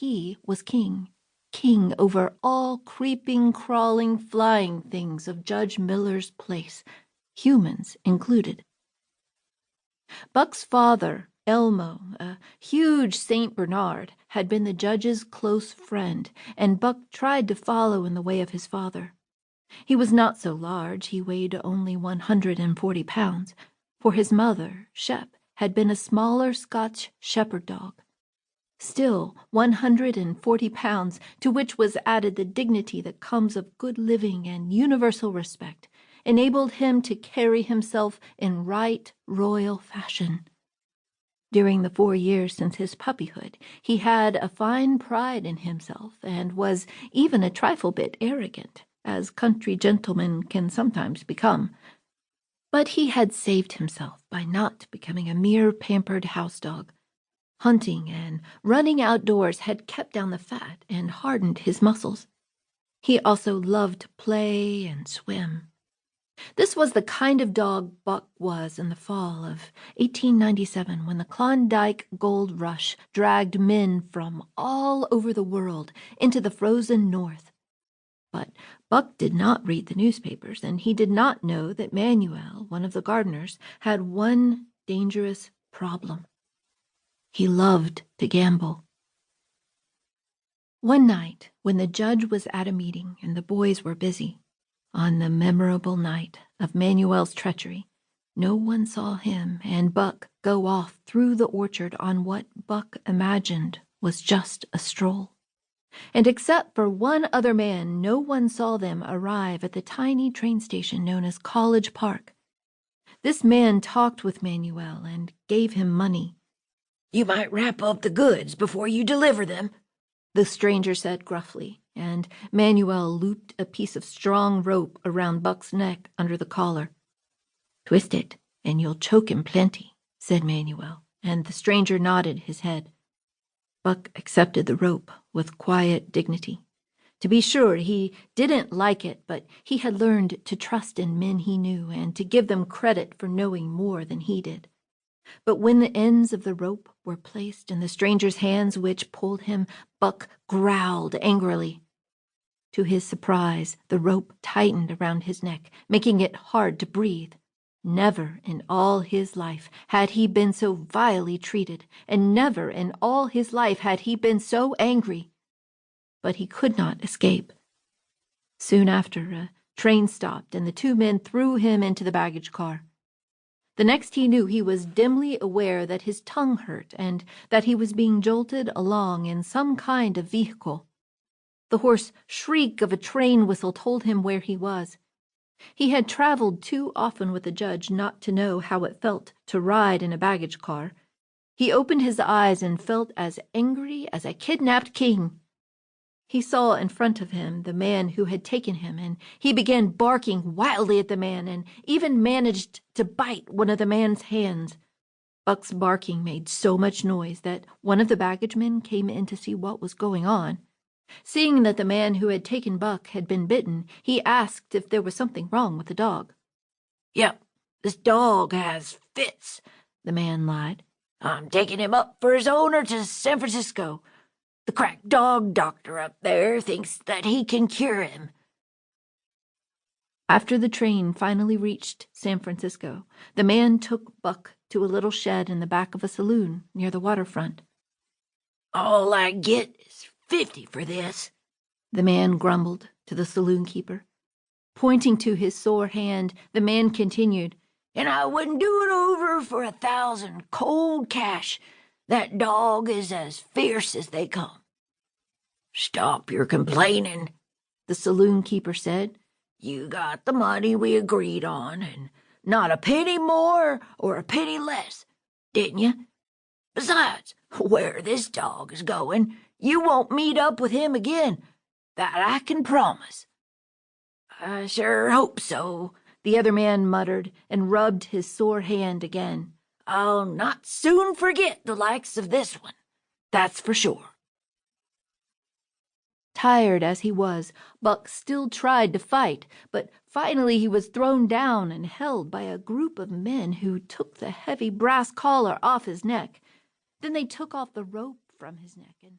he was king, king over all creeping, crawling, flying things of Judge Miller's place, humans included. Buck's father, Elmo, a huge St. Bernard, had been the judge's close friend, and Buck tried to follow in the way of his father. He was not so large, he weighed only 140 pounds, for his mother, Shep, had been a smaller Scotch shepherd dog. Still 140 pounds, to which was added the dignity that comes of good living and universal respect, enabled him to carry himself in right royal fashion. During the 4 years since his puppyhood, he had a fine pride in himself and was even a trifle bit arrogant, as country gentlemen can sometimes become. But he had saved himself by not becoming a mere pampered house dog. Hunting and running outdoors had kept down the fat and hardened his muscles. He also loved play and swim. This was the kind of dog Buck was in the fall of 1897, when the Klondike gold rush dragged men from all over the world into the frozen north. But Buck did not read the newspapers, and he did not know that Manuel, one of the gardeners, had one dangerous problem. He loved to gamble. One night, when the judge was at a meeting and the boys were busy, on the memorable night of Manuel's treachery, no one saw him and Buck go off through the orchard on what Buck imagined was just a stroll. And except for one other man, no one saw them arrive at the tiny train station known as College Park. This man talked with Manuel and gave him money. "You might wrap up the goods before you deliver them," the stranger said gruffly, and Manuel looped a piece of strong rope around Buck's neck under the collar. "Twist it, and you'll choke him plenty," said Manuel, and the stranger nodded his head. Buck accepted the rope with quiet dignity. To be sure, he didn't like it, but he had learned to trust in men he knew and to give them credit for knowing more than he did. But when the ends of the rope were placed in the stranger's hands which pulled him, Buck growled angrily. To his surprise, the rope tightened around his neck, making it hard to breathe. Never in all his life had he been so vilely treated, and never in all his life had he been so angry. But he could not escape. Soon after, a train stopped, and the two men threw him into the baggage car. The next he knew, he was dimly aware that his tongue hurt and that he was being jolted along in some kind of vehicle. The hoarse shriek of a train whistle told him where he was. He had traveled too often with the judge not to know how it felt to ride in a baggage car. He opened his eyes and felt as angry as a kidnapped king. He saw in front of him the man who had taken him, and he began barking wildly at the man and even managed to bite one of the man's hands. Buck's barking made so much noise that one of the baggage men came in to see what was going on. Seeing that the man who had taken Buck had been bitten, he asked if there was something wrong with the dog. "Yep, this dog has fits," the man lied. "I'm taking him up for his owner to San Francisco. The crack dog doctor up there thinks that he can cure him." After the train finally reached San Francisco, the man took Buck to a little shed in the back of a saloon near the waterfront. "All I get is 50 for this," the man grumbled to the saloon keeper. Pointing to his sore hand, the man continued, "And I wouldn't do it over for 1,000 cold cash. That dog is as fierce as they come." "Stop your complaining," the saloon keeper said. "You got the money we agreed on, and not a penny more or a penny less, didn't you? Besides, where this dog is going, you won't meet up with him again. That I can promise." "I sure hope so," the other man muttered and rubbed his sore hand again. "I'll not soon forget the likes of this one, that's for sure." Tired as he was, Buck still tried to fight, but finally he was thrown down and held by a group of men who took the heavy brass collar off his neck. Then they took off the rope from his neck and